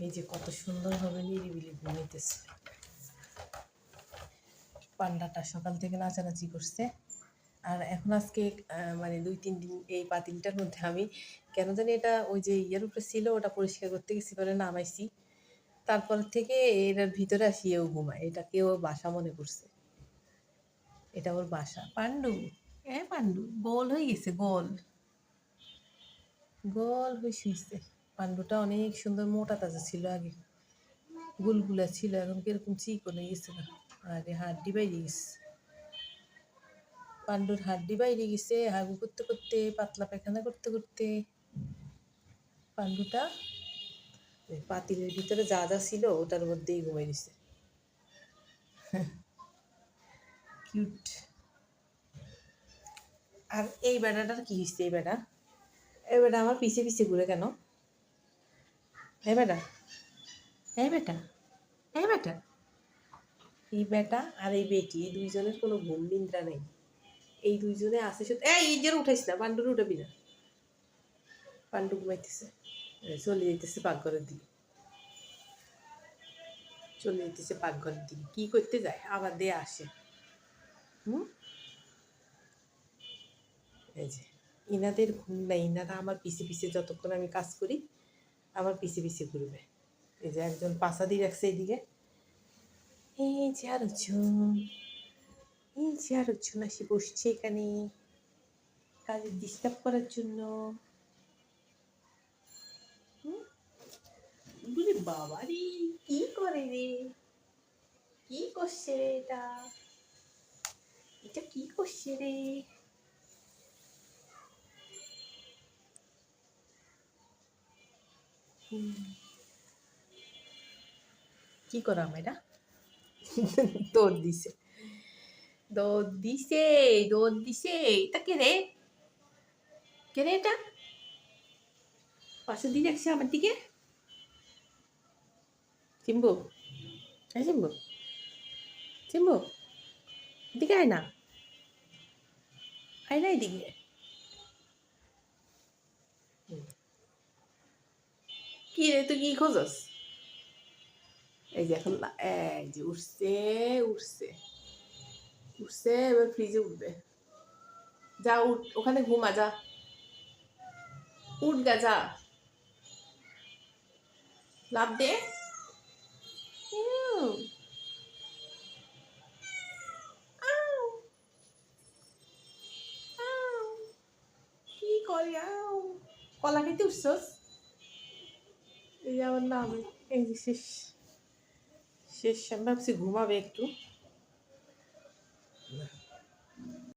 এই যে কত সুন্দরভাবে নিরিবিলি ঘুমাইতেছে। পান্ডাটা সকাল থেকে নাচানাচি করছে। আর এখন আজকে মানে 2-3 দিন এই পাতিলটার মধ্যে আমি কেন জানি এটা ওই যে ইয়ের উপরে ছিল ওটা পরিষ্কার করতে গেছি, পরে নামাইছি। তারপর থেকে এটার ভিতরে আসিয়েও ঘুমায়। এটাকে ও বাসা মনে করছে। এটা ওর বাসা। পান্ডু, পান্ডু গোল হয়ে গেছে, গোল গোল হয়ে শুয়েছে। পান্ডুটা অনেক সুন্দর মোটা তাজা ছিল আগে, গুলগুলা ছিল, এখন কিরকম চিকন হয়ে গেছে না। আরে হাড্ডি বাইরে গেছে, পান্ডুর হাড্ডি বাইরে গেছে হাগু করতে করতে, পাতলা পায়খানা করতে করতে। পান্ডুটা পাতিলের ভিতরে যা যা ছিল ওটার মধ্যেই ঘুমাই দিছে। কিউট। আর এই বেড়াটার কি হয়েছে? এই বেড়া আমার পিছে পিছে ঘুরে কেন? এই বেটা, এই বেটা, এই বেটা, এই বেটা আর এই বেটি, এই দুইজনের কোনো ঘুম নিদ্রা নেই। এই দুইজনে আসে শুধু এই যে উঠাইস না, পান্ডুর উঠাবি না। পান্ডু ঘুমাইতেছে, চলে যেতেছে পাকঘরের দিকে, চলে যেতেছে পাকঘরের দিকে। কি করতে যায় আবার দিয়ে আসে। এই যে ইনাদের ঘুম নাই, ইনারা আমার পিছে পিছে যতক্ষণ আমি কাজ করি আমার পিছে পিছে ঘুরবে। এই যে একজন পাশা দিয়ে রাখছে এইদিকে, এই যে আরেকজন, এই যে আরেকজন আসি বসছে এখানে কাজে ডিস্টার্ব করার জন্য। বলি বাবা রে, কি করে রে, কি করছে রে এটা, এটা কি করছে রে? কি করাম এটা? দৌড় দিছে, দৌড় দিছে, দৌড় দিছে। এটা কে রে, কে রে এটা? পাশে দিয়ে রাখছে আমার দিকে। চিম্বু, এই চিম্বু, চিম্বু এদিকে আয় না, আয় না এদিকে। কি রে তুই কি খোঁজস? এই যে এখন এই যে উঠছে, উঠছে, উঠছে, এবার ফ্রিজে উঠবে। যা উঠ, ওখানে ঘুমা যা, উঠ গা যা, লাভ দে। ইউ, আউ, আউ, কি করি আউ, কলা খেতে উঠছস? এই যে আমার নাম, এই যে শেষ, শেষ। আমি ভাবছি ঘুমাবে একটু,